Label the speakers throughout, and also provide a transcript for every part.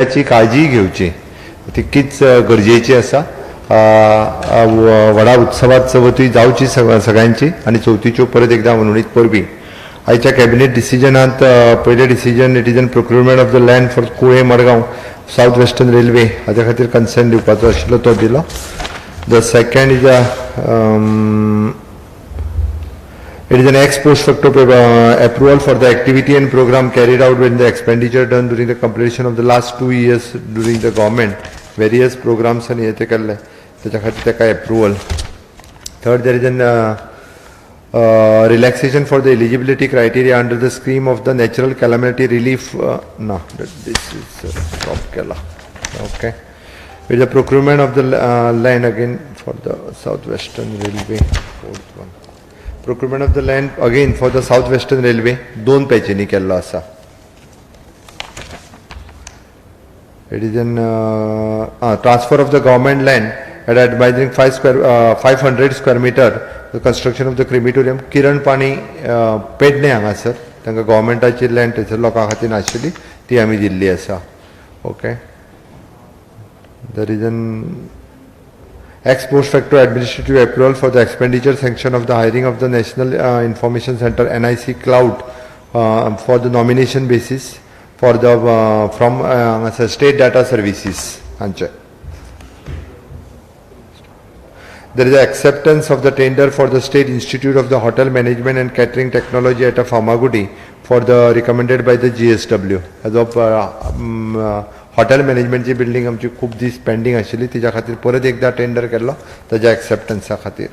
Speaker 1: त्याची काळजी घेवची तितकीच गरजेची आसा. व्हडा उत्सवात चवथी जावची सगळ्यांची आणि चवथीच्यो परत एकदा मनोणीत परबी. आयच्या कॅबिनेट डिसिजनांत पयलें decision it is an procurement of the land for Kulem Madgaon South Western Railway हाच्या खातीर कन्सेंट दिवपाचो आशिल्लो तो दिलो. The second is it is an ex post facto approval for the activity and program carried out when the expenditure done during the completion of the last 2 years during the government various programs and yete kalle tacha khati taka approval. Third, there is an relaxation for the eligibility criteria under the scheme of the natural calamity relief. No, this is stop kala. Okay, with the procurement of the land again for the southwestern railway. Fourth one, procurement of the land again for the southwestern railway दोन पॅचींनी केल्लो आसा. It is an transfer of the government land at advising 500 square meter the construction of the crematorium. किरण पाणी पेडणे हांगासर तांकां गव्हर्मेंटाची land थंयसर लोकां खातीर नाशिल्ली ती आमी दिल्ली आसा. Okay, there is an ex post facto administrative approval for the expenditure sanction of the hiring of the National Information Center NIC Cloud for the nomination basis for the from state data services. There is acceptance of the tender for the State Institute of the Hotel Management and Catering Technology at Famagudi for the recommended by the GSW. As of hotel मॅनेजमेंटची building आमची खूब दीस pending आशिल्ली तिच्या खातीर परत एकदा tender केल्लो ताज्या एक्सेप्टन्सा खातीर.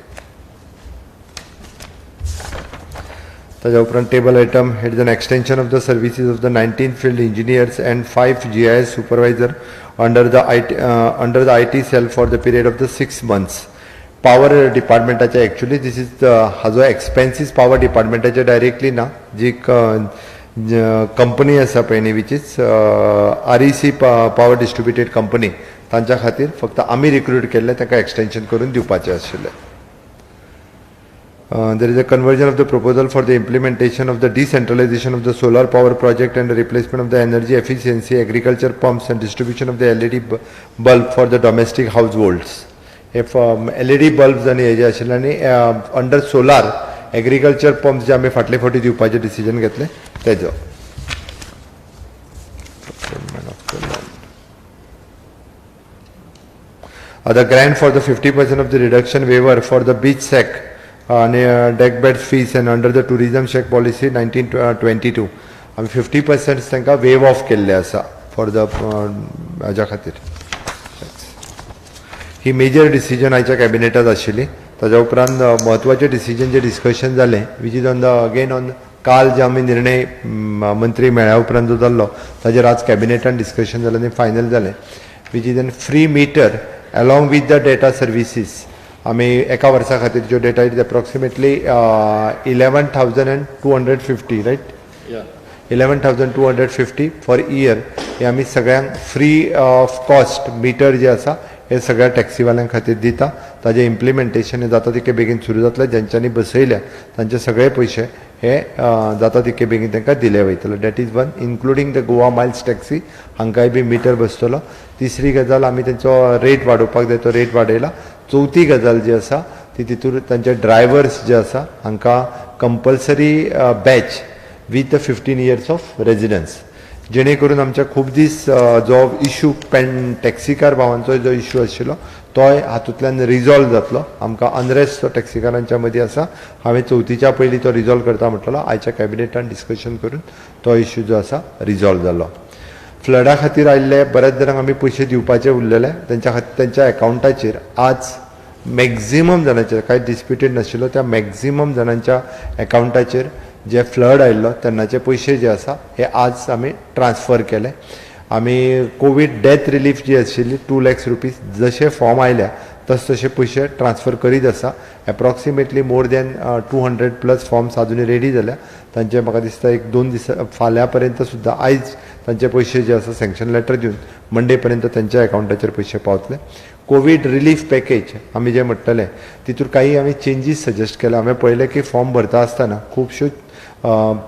Speaker 1: ताज्या उपरांत table item it is an extension of the services of the 19 field engineers and 5 GIS supervisor under the IT cell for the period of the 6 months. Power डिपार्टमेंटाचे एक्चुअली दिस इज हाजो expenses power डिपार्टमेंटाचे directly ना जी company आसा पळय न्ही which is REC power distributed company तांच्या खातीर फक्त आमी रिक्रूट केल्ले ताका एक्सटेंशन करून दिवपाचें आशिल्लें. There is a conversion of the proposal for the implementation of the decentralization of the solar power project and the replacement of the energy efficiency agriculture pumps and distribution of the LED bulb for the domestic households. If LED bulbs आणि हेजे आशिल्ले आनी under solar agriculture pumps जे आमी फाटले फावटी दिवपाचें decision घेतलें तेजो. The grant for the 50% of the reduction waiver for the beach sack and deck bed fees and under the tourism check policy 1922 आमी 50% तांकां waive off केल्ले आसा फॉर द हाज्या खातीर. ही मेजर डिसिजन आयच्या कॅबिनेटात आशिल्ली. ताज्या उपरांत महत्वाचे डिसिजन जे डिस्कशन जालें which is on the again on काल जे आमी निर्णय मंत्री मेळ्या उपरांत जो जाल्लो ताजेर आज कॅबिनेटान डिस्कशन जालें आनी फायनल जालें which is an free meter along with the data services. आमी एका वर्सा खातीर जो data is approximately 11,250 right 11,250 for year हे आमी सगळ्यांक फ्री ऑफ कॉस्ट मिटर जे आसा हे सगळ्या टॅक्सीवाल्यांक खातीर दिता. ताजें इम्प्लिमेंटेशन हे जाता तितके बेगीन सुरू जातलें. ज्यांच्यांनी बसयल्या तांचे सगळे पयशे हे जाता तितके बेगीन तांकां दिले वयतले. That is one including the Goa Miles taxi हांकांय बी मिटर बसतलो. तिसरी गजाल आमी तेंचो रेट वाडोवपाक जाय तो रेट वाडयला. चवथी गजाल जी आसा ती तितूर तांचे ड्रायव्हर्स जे आसा हांकां compulsory badge with the 15 years of residence जेणे करून आमच्या खूब दीस जो इशू टॅक्सीकार भावांचो जो इशू आशिल्लो तोय हातूंतल्यान रिजॉल्व जातलो. आमकां अनरेस्ट तो टॅक्सीकारांच्या मदीं आसा. हांवें चवथीच्या पयलीं तो रिजॉल्व करता म्हटलो. आयच्या कॅबिनेटान डिस्कशन करून तो इशू जो आसा रिजॉल्व जालो. फ्लडा खातीर आयिल्ले बऱ्याच जाणांक आमी पयशे दिवपाचे उरलेले तेंच्या खातीर तेंच्या एकाउंटाचेर आज मॅक्झिमम जाणांचेर कांय डिस्प्युटेड नाशिल्लो त्या मॅक्झिमम जाणांच्या एकाउंटाचेर जे फ्लड आयिल्लो तेन्नाचे पयशे जे आसा हे आज आमी ट्रान्सफर केले. आमी कोवीड डेथ रिलीफ जी आशिल्ली 2 lakhs रुपीज जशे फॉर्म आयल्या तसे पयशे ट्रान्सफर करीत आसा. एप्रॉक्सिमेटली मोर दॅन 200+ फॉर्म्स अजूनही रेडी जाल्या. तांचे म्हाका दिसता 1-2 दीस फाल्यां पर्यंत सुद्दां आयज तांचे पयशे जे आसा सँक्शन लेटर दिवन मंडे पर्यंत तांच्या एकाउंटाचेर पयशे पावतले. कोवीड रिलीफ पॅकेज आमी जे म्हणटले तितूर काही आमी चेंजीस सजेस्ट केला. हांवें पळयलें की फॉर्म भरता आसतना खुबश्यो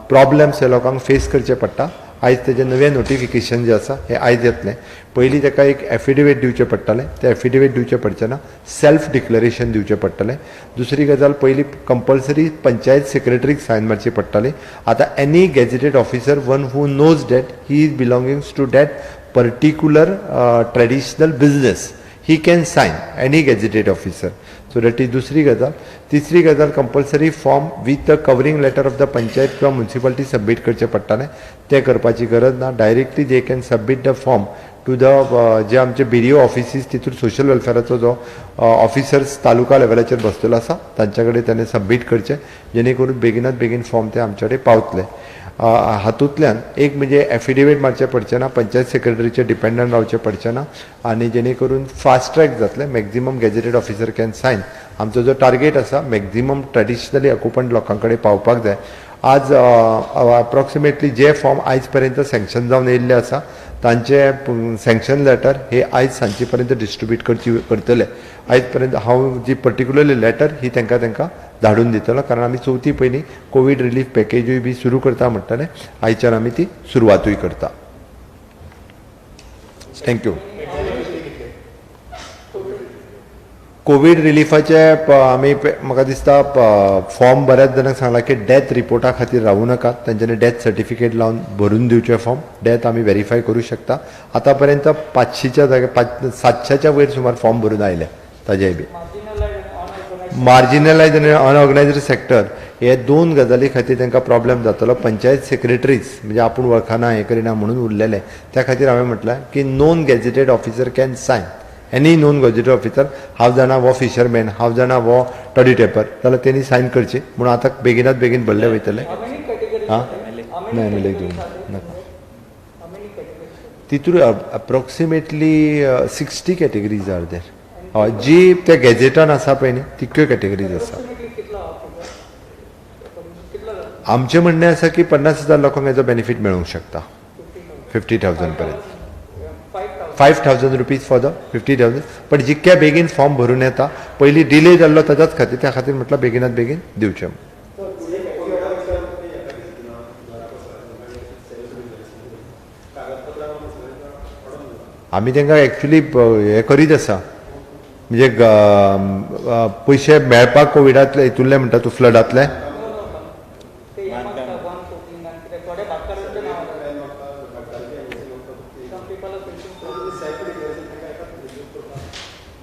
Speaker 1: प्रॉब्लेम्स हे लोकांक फेस करचे पडटा आयज तेजे नवे नोटिफिकेशन जे आसा हे आयज येतलें. पयलीं ताका एक एफिडेविट दिवचें पडटलें, तें एफिडेविट दिवचें पडचें सेल्फ डिक्लरेशन दिवचें पडटलें. दुसरी गजाल पयलीं कंपल्सरी पंचायत सेक्रेटरीक सायन मारची पडटाली. आतां any gazetted officer one who knows that he is belongings to that particular traditional business he can sign any gazetted officer. So that is दुसरी गजाल. तिसरी गजाल compulsory form with the covering letter of the panchayat किंवा municipality submit करचें पडटालें. तें करपाची गरज ना. Directly they can submit the form to the जे आमचे BDO ऑफिसीस तितून सोशल वेलफेअराचो जो ऑफिसर्स तालुका लेवलाचेर बसलेलो आसा तांचे कडेन ताणें सबमीट करचें, जेणे करून बेगिनात बेगीन फॉर्म ते आमचे कडेन पावतले. हातूंतल्यान एक म्हणजे एफिडेविट मारचें पडचें ना, पंचायत सेक्रेटरीचे डिपेंडंट रावचें पडचें ना, आनी जेणे करून फास्ट ट्रॅक जातलें. Maximum gazetted officer can sign. आमचो जो टार्गेट आसा मॅक्झिमम ट्रेडिशनली ऑक्युपंट लोकां कडेन पावपाक जाय. आज अप्रॉक्सिमेटली जे फॉर्म आयज पर्यंत सँक्शन जावन येयल्ले आसा तांचे सँक्शन लेटर हे आयज सांजे पर्यंत डिस्ट्रिब्यूट करतले. आयज पर्यंत हांव जी पर्टिक्युलरली लेटर ही तांकां धाडून दितलो, कारण आमी चवथी पयलीं कोवीड रिलीफ पॅकेजूय बी सुरू करता म्हणटाले. आयच्यान आमी ती सुरवातूय करता. थँक्यू. कोवीड रिलीफाचे आमी म्हाका दिसता फॉर्म बऱ्याच जाणांक सांगला की डेथ रिपोर्टा खातीर रावूं नाका, तांच्यांनी डेथ सर्टिफिकेट लावन भरून दिवचे फॉर्म. डेथ आमी व्हेरीफाय करूं शकता. आतां पर्यंत 500च्या जाग्यार 700च्या वयर सुमार फॉर्म भरून आयले. ताजेय बी मार्जिनलायज आनी अनऑर्गनायज्ड सेक्टर हे दोन गजाली खातीर तांकां प्रॉब्लेम जातलो. पंचायत सेक्रेटरीज म्हणजे आपूण वळखना हें करिना म्हणून उरलेले, त्या खातीर हांवें म्हटलें की non gazetted officer can sign. Any non gazetted officer, हांव जाणा वो फिशरमॅन, हांव जाणा वो टडी टेपर, जाल्यार तेणी सायन करची म्हणून आतां बेगिनात बेगीन भरले वयतले. हां ना तितूर अप्रॉक्सिमेटली 60 कॅटेगरीज आर देर. हय, जी त्या गॅजेटान आसा पळय न्ही तितक्यो कॅटेगरीज आसा. आमचें म्हणणें आसा की 50,000 लोकांक हेजो बेनिफीट मेळूंक शकता. 50,000 पर्यंत 5,000 रुपीज फॉर द 50,000. पण जितक्या बेगीन फॉर्म भरून येता, पयलीं डिले जाल्लो ताच्याच खातीर, त्या खातीर म्हटलं बेगिनात बेगीन दिवचें. आमी तांकां एक्चुली हें करीत आसा, म्हणजे पयशे मेळपाक कोविडांतले हितूंतले म्हणटा तूं फ्लडांतले.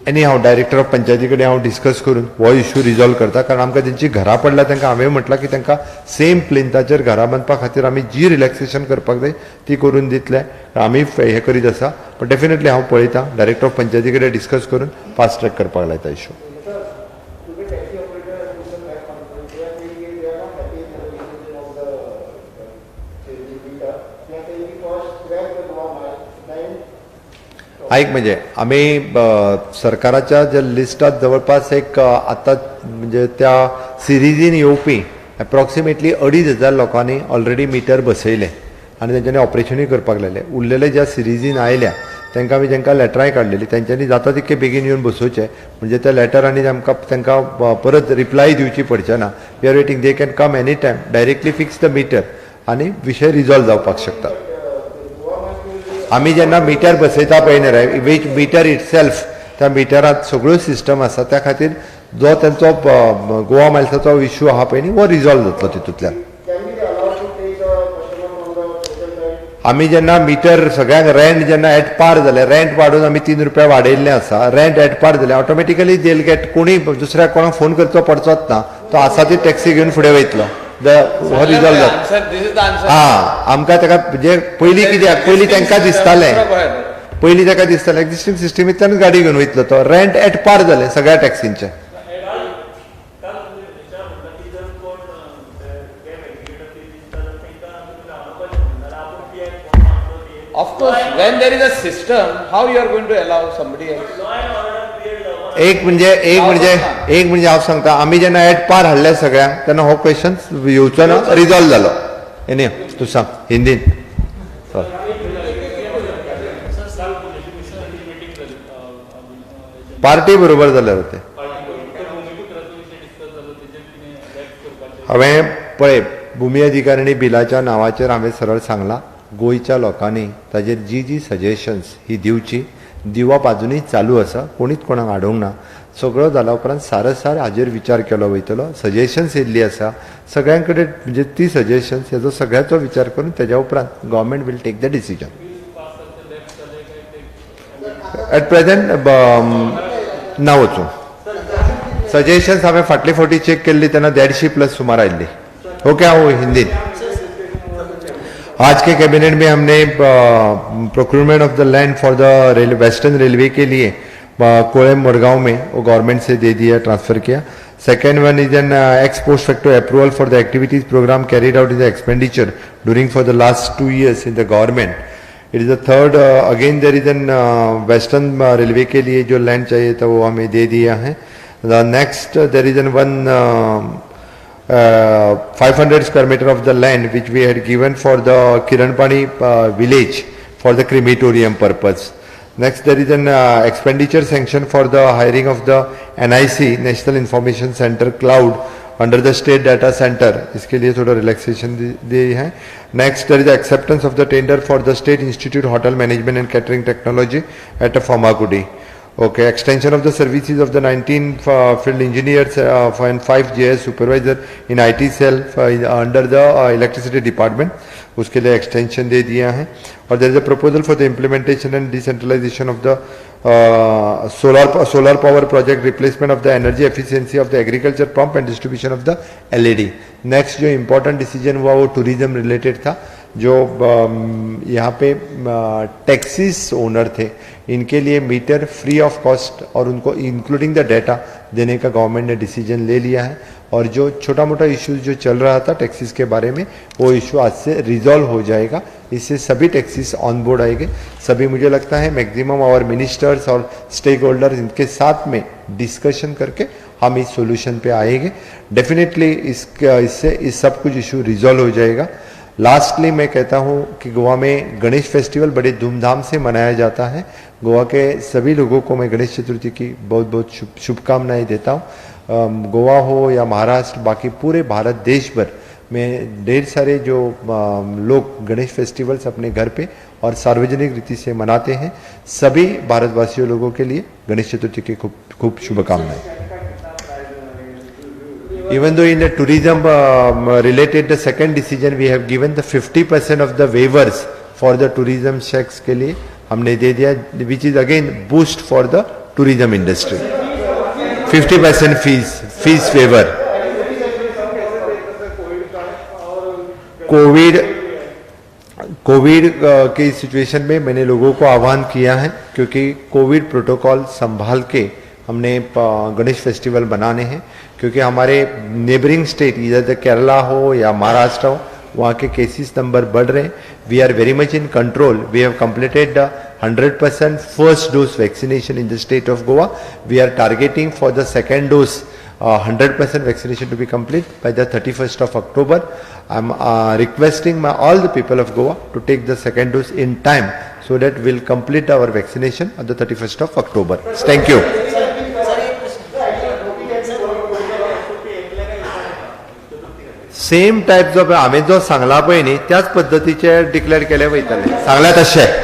Speaker 1: एनी हांव डायरेक्टर ऑफ पंचायती कडेन हांव डिस्कस करून हो इश्यू रिजॉल्व करता, कारण आमकां तेंची घरां पडल्या तांकां हांवें म्हटलां की तांकां सेम प्लिंथाचेर घरां बांदपा खातीर आमी जी रिलॅक्सेशन करपाक जाय ती करून दितले. आमी हें करीत आसा, पण डेफिनेटली हांव पळयतां डायरेक्टर ऑफ पंचायती कडेन डिस्कस करून फास्ट ट्रॅक करपाक लायता इश्यू. ऐक म्हणजे आम्ही सरकाराच्या ज्या लिस्टात जवळपास एक आता म्हणजे त्या सिरीजीन येवपी अप्रॉक्सिमेटली 2,500 लोकांनी ऑलरेडी मिटर बसयले आणि त्यांच्यानी ऑपरेशनूय करपाक लायले. उरलेले ज्या सिरीजीन आयल्या तांकां आमी जेंकां लेटराय काडलेली त्यांच्यानी जाता तितके बेगीन येवन बसोवचे, म्हणजे त्या लेटरांनी तांकां परत रिप्लाय दिवची पडचे ना. We are waiting, they can come any time, directly fix the meter आणि विशय रिजॉल्व जावपाक शकता. आमी जेन्ना मिटर बसयता पळय न्ही, वीच मिटर इटसेल्फ, त्या मिटरांत सगळ्यो सिस्टम आसा, त्या खातीर जो तांचो गोवा मायल्साचो इश्यू आहा पळय न्ही वो रिजॉल्व जातलो तितूंतल्यान. आमी जेन्ना मिटर सगळ्यांक रेंट जेन्ना एट पार जालें, रेंट वाडून आमी 3 रुपया वाडयल्लें आसा, रेंट एट पार जालें, ऑटोमॅटिकली देल गेट, कोणी दुसऱ्याक कोणाक फोन करचो पडचोच ना, तो आसा ती टॅक्सी घेवन फुडें वयतलो. हो रिजॉल्व जाता. आमकां ताका म्हणजे पयलीं कित्याक, पयलीं तांकां दिसतालें एक्झिस्टींग सिस्टमींतल्यान गाडी घेवन वयतलो तो. रेंट एट पार जालें सगळ्या टॅक्सींचे.
Speaker 2: Of course, when there is a system, how you are going to allow somebody else?
Speaker 1: एक म्हणजे हांव सांगता, आमी जेन्ना एट पार हाडले सगळ्यांक तेन्ना हो क्वेश्चन येवचो ना, रिजॉल्व जालो. एनी तूं सांग हिंदीन. पार्टी बरोबर जाल्यार ते हांवें पळय भुमी अधिकारिणी बिलाच्या नांवाचेर हांवें सरळ सांगलां, गोंयच्या लोकांनी ताजेर जी सजेशन्स ही दिवची दिवप आजुनूय चालू आसा, कोणीच कोणाक आडोवंक ना. सगळो जाला उपरांत सारसार हाजेर विचार केलो वयतलो. सजेशन्स येयल्ली आसा सगळ्यां कडेन, म्हणजे ती सजेशन्स हेजो सगळ्याचो विचार करून तेज्या उपरांत government will take the decision. At present ना वचूं. सजेशन्स हांवें फाटले फावटी चेक केल्ली तेन्ना 150+ सुमार आयिल्ली. ओके, हांव हिंदीन. आज के कैबिनेट में हमने procurement of the land for the Western Railway के लिए कोलम मुरगांव में वो गवर्नमेंट से दे दिया, ट्रांसफर किया. Second one is an ex post facto approval for the activities programme carried out in the expenditure during for the last 2 years in the government. It is the third. Again there is an Western Railway के लिए जो land चाहिए था वो हमें दे दिया है. The next there is N one 500 square meter of the land which we had given for the Kiranpani village for the crematorium purpose. Next, there is an expenditure sanction for the hiring of the NIC National Information Center Cloud under the State Data Center. इसके लिए थोड़ा relaxation दी है. Next, there is the acceptance of the tender for the State Institute Hotel Management and Catering Technology at Famagudi. Okay, extension of the services of the 19 field engineers and 5 JS supervisor in IT cell under the electricity department. उसके लिए extension दे दिया है. और there is a proposal for the implementation and decentralization of the solar power project, replacement of the energy efficiency of the agriculture pump and distribution of the LED. Next जो important decision हुआ वो tourism related था. जो यहाँ पे taxis owner थे इनके लिए metre free of cost और उनको इंक्लूडिंग द डाटा देने का गवर्नमेंट ने डिसीजन ले लिया है. और जो छोटा मोटा इश्यूज जो चल रहा था टैक्सीज के बारे में वो इशू आज से रिजॉल्व हो जाएगा. इससे सभी टैक्सीज ऑन बोर्ड आएंगे. सभी मुझे लगता है मैक्सिमम आवर मिनिस्टर्स और स्टेक होल्डर्स इनके साथ में डिस्कशन करके हम इस सोल्यूशन पे आएंगे. डेफिनेटली इससे इस सब कुछ इशू रिजॉल्व हो जाएगा. लास्टली मैं कहता हूँ कि गोवा में गणेश फेस्टिवल बड़े धूमधाम से मनाया जाता है. गोवा के सभी लोगों को मैं गणेश चतुर्थी की बहुत बहुत शुभकामनाएं देता हूँ. गोवा हो या महाराष्ट्र, बाकी पूरे भारत देश भर में ढेर सारे जो लोग गणेश फेस्टिवल्स अपने घर पे और सार्वजनिक रीति से मनाते हैं. सभी भारतवासियों लोगों के लिए गणेश चतुर्थी की खूब खूब शुभकामनाएं. Even though in the tourism related the second decision we have given the 50% of the waivers for the tourism checks के लिए हमने दे दिया, which is again boost for the tourism industry. 50% fees waiver. Covid की situation में मैंने लोगों को आह्वान KIA है क्योंकि Covid protocol संभाल के हमने गणेश फेस्टिवल बनाने हैं. क्योंकि हमारे नेबरिंग स्टेट इधर केरला हो या महाराष्ट्र हो वहाँ के केसेस नंबर बढ़ रहे हैं. We are very much in control. We have completed 100% first dose vaccination in the state of Goa. We are targeting for the second dose 100% vaccination to be complete by the 31st of October. I am requesting all the people of Goa to take the second dose in time so that we will complete our vaccination on the 31st of October. Thank you. Same types of हांवें जो सांगला पळय न्ही त्याच पद्दतीचे declare केले वयतले. सांगला तशें